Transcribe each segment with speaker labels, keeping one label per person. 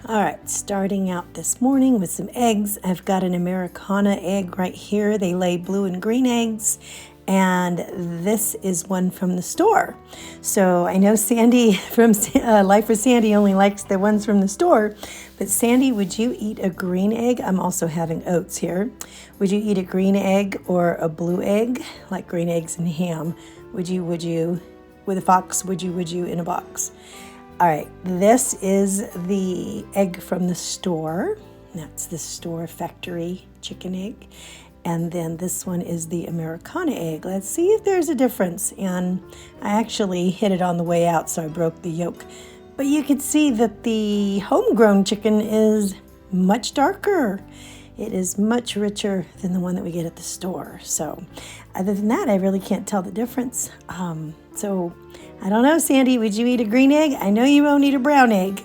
Speaker 1: All right, starting out this morning with some eggs. I've got an Americana egg right here. They lay blue and green eggs, and this is one from the store. So I know Sandy from Life with Sandy only likes the ones from the store, but Sandy, would you eat a green egg? I'm also having oats here. Would you eat a green egg or a blue egg, like green eggs and ham? Would you, with a fox, would you in a box? All right, this is the egg from the store. That's the store factory chicken egg. And then this one is the Americana egg. Let's see if there's a difference. And I actually hit it on the way out, so I broke the yolk. But you can see that the homegrown chicken is much darker. It is much richer than the one that we get at the store. So other than that, I really can't tell the difference. So I don't know, Sandy, would you eat a green egg? I know you won't eat a brown egg.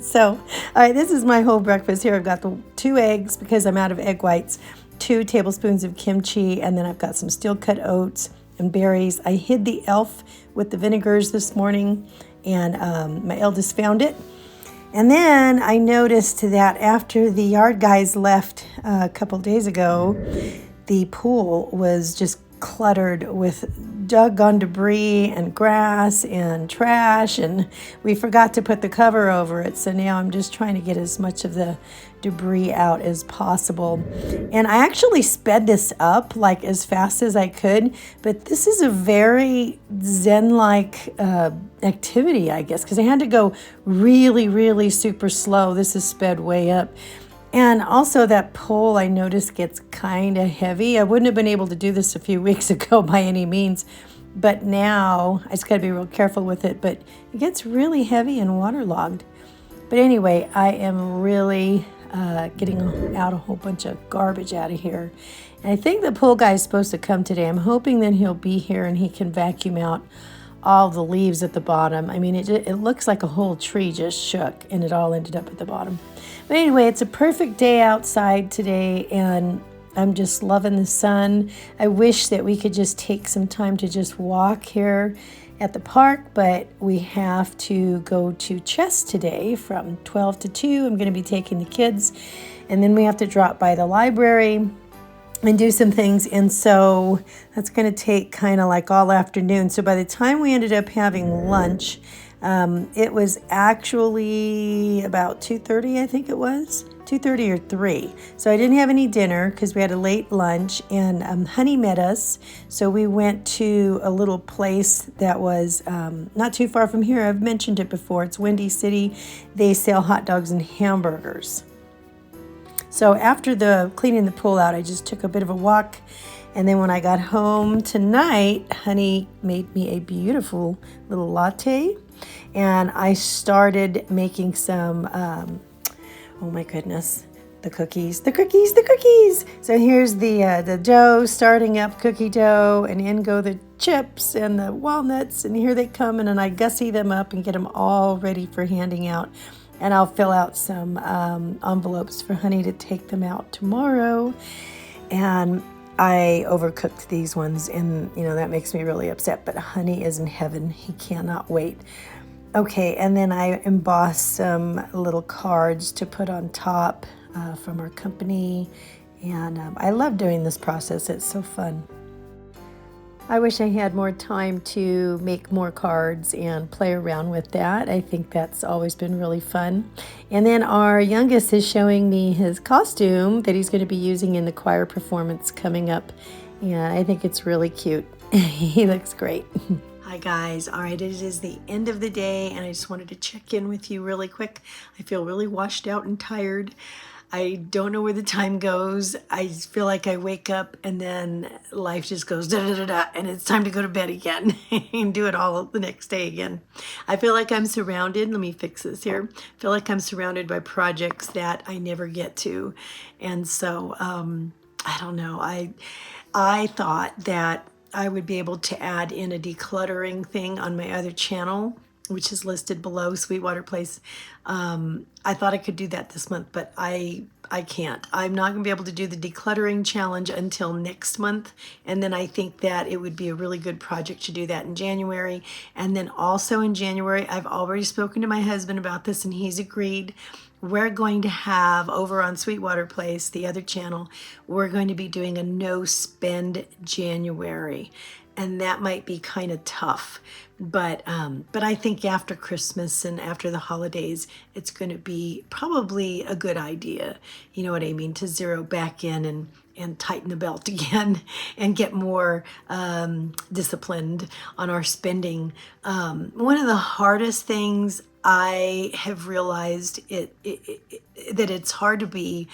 Speaker 1: So, all right, this is my whole breakfast here. I've got the 2 eggs because I'm out of egg whites, 2 tablespoons of kimchi, and then I've got some steel-cut oats and berries. I hid the elf with the vinegars this morning, and my eldest found it. And then I noticed that after the yard guys left a couple days ago, the pool was just cluttered with doggone debris and grass and trash, and we forgot to put the cover over it. So now I'm just trying to get as much of the debris out as possible. And I actually sped this up like as fast as I could, but this is a very zen-like activity, I guess, because I had to go really, really super slow. This is sped way up. And also that pole, I noticed, gets kind of heavy. I wouldn't have been able to do this a few weeks ago by any means, but now I just got to be real careful with it. But it gets really heavy and waterlogged. But anyway, I am really getting out a whole bunch of garbage out of here. And I think the pool guy is supposed to come today. I'm hoping that he'll be here and he can vacuum out all the leaves at the bottom. I mean, it looks like a whole tree just shook and it all ended up at the bottom. But anyway, it's a perfect day outside today, and I'm just loving the sun. I wish that we could just take some time to just walk here at the park, but we have to go to chess today from 12 to 2. I'm going to be taking the kids, and then we have to drop by the library and do some things, and so that's going to take kind of like all afternoon. So by the time we ended up having lunch, it was actually about 2:30, I think it was 2:30 or 3. So I didn't have any dinner because we had a late lunch, and Honey met us. So we went to a little place that was not too far from here. I've mentioned it before. It's Windy City. They sell hot dogs and hamburgers. So after the cleaning the pool out, I just took a bit of a walk. And then when I got home tonight, Honey made me a beautiful little latte. And I started making some, oh my goodness, the cookies. So here's the dough, starting up cookie dough, and in go the chips and the walnuts. And here they come, and then I gussy them up and get them all ready for handing out. And I'll fill out some envelopes for Honey to take them out tomorrow. And I overcooked these ones, and that makes me really upset, but Honey is in heaven. He cannot wait. Okay, and then I embossed some little cards to put on top from our company, and I love doing this process. It's so fun. I wish I had more time to make more cards and play around with that. I think that's always been really fun. And then our youngest is showing me his costume that he's going to be using in the choir performance coming up. And I think it's really cute. He looks great. Hi guys. All right, it is the end of the day, and I just wanted to check in with you really quick. I feel really washed out and tired. I don't know where the time goes. I feel like I wake up and then life just goes da-da-da-da, and it's time to go to bed again and do it all the next day again. I feel like I'm surrounded. Let me fix this here. I feel like I'm surrounded by projects that I never get to. And so, I don't know. I thought that I would be able to add in a decluttering thing on my other channel, which is listed below, Sweetwater Place. I thought I could do that this month, but I can't. I'm not going to be able to do the decluttering challenge until next month, and then I think that it would be a really good project to do that in January. And then also in January, I've already spoken to my husband about this, and he's agreed. we're going to have over on Sweetwater Place, the other channel, we're going to be doing a no spend January. And that might be kind of tough, but I think after Christmas and after the holidays, it's going to be probably a good idea. You know what I mean? To zero back in and tighten the belt again and get more disciplined on our spending. One of the hardest things I have realized that it's hard to be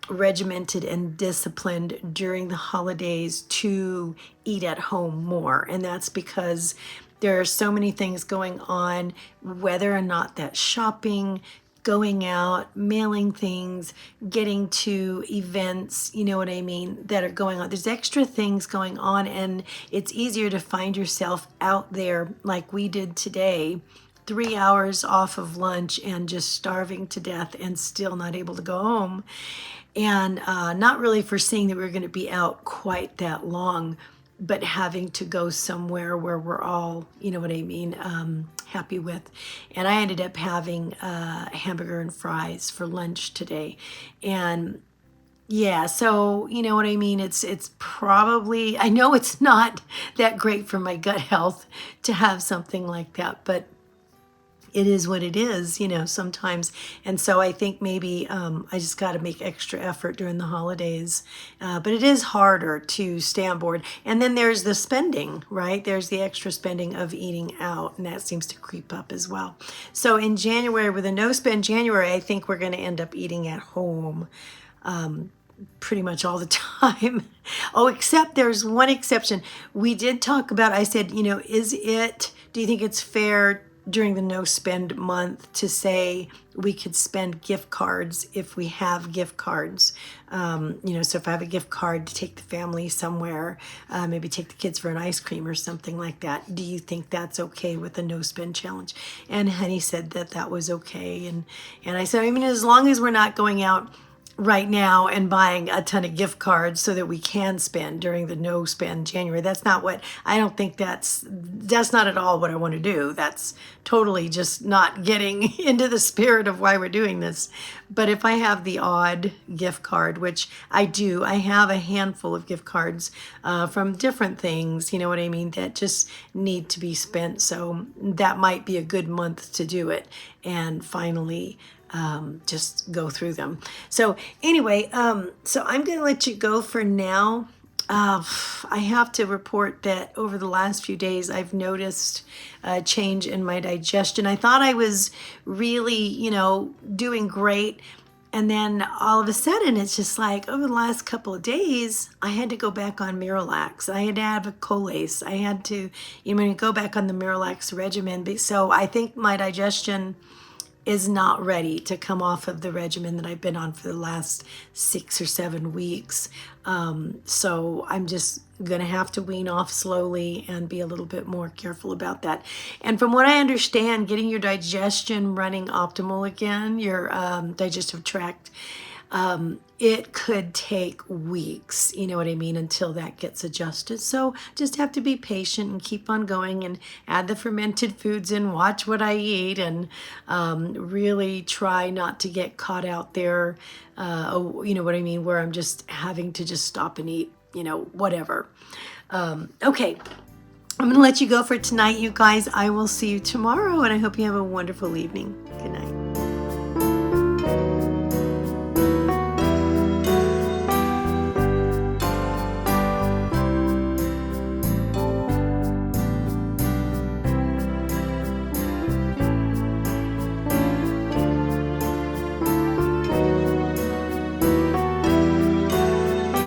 Speaker 1: regimented and disciplined during the holidays to eat at home more. And that's because there are so many things going on, whether or not that's shopping, going out, mailing things, getting to events, you know what I mean, that are going on. There's extra things going on, and it's easier to find yourself out there like we did today, 3 hours off of lunch and just starving to death and still not able to go home, and not really foreseeing that we were going to be out quite that long, but having to go somewhere where we're all, you know what I mean, happy with. And I ended up having hamburger and fries for lunch today. And yeah, so you know what I mean? It's probably, I know it's not that great for my gut health to have something like that, but it is what it is, you know, sometimes. And so I think maybe I just got to make extra effort during the holidays. But it is harder to stay on board. And then there's the spending, right? There's the extra spending of eating out, and that seems to creep up as well. So in January, with a no spend January, I think we're going to end up eating at home pretty much all the time. Oh, except there's one exception. We did talk about, I said, you know, do you think it's fair during the no spend month to say we could spend gift cards if we have gift cards? You know, so if I have a gift card to take the family somewhere, maybe take the kids for an ice cream or something like that, do you think that's okay with the no spend challenge? And Honey said that that was okay. And I said, I mean, as long as we're not going out right now and buying a ton of gift cards so that we can spend during the no spend January. That's not what, I don't think that's not at all what I want to do. That's totally just not getting into the spirit of why we're doing this. But if I have the odd gift card, which I do, I have a handful of gift cards from different things, you know what I mean, that just need to be spent. So that might be a good month to do it and finally just go through them. So anyway, so I'm going to let you go for now. I have to report that over the last few days, I've noticed a change in my digestion. I thought I was really, you know, doing great. And then all of a sudden, it's just like over the last couple of days, I had to go back on Miralax. I had to have a Colace. I had to, you know, go back on the Miralax regimen. So I think my digestion is not ready to come off of the regimen that I've been on for the last 6 or 7 weeks. So I'm just going to have to wean off slowly and be a little bit more careful about that. And from what I understand, getting your digestion running optimal again, your digestive tract, it could take weeks, you know what I mean, until that gets adjusted. So just have to be patient and keep on going and add the fermented foods in, watch what I eat, and really try not to get caught out there, you know what I mean, where I'm just having to just stop and eat, you know, whatever. Okay, I'm going to let you go for tonight, you guys. I will see you tomorrow, and I hope you have a wonderful evening.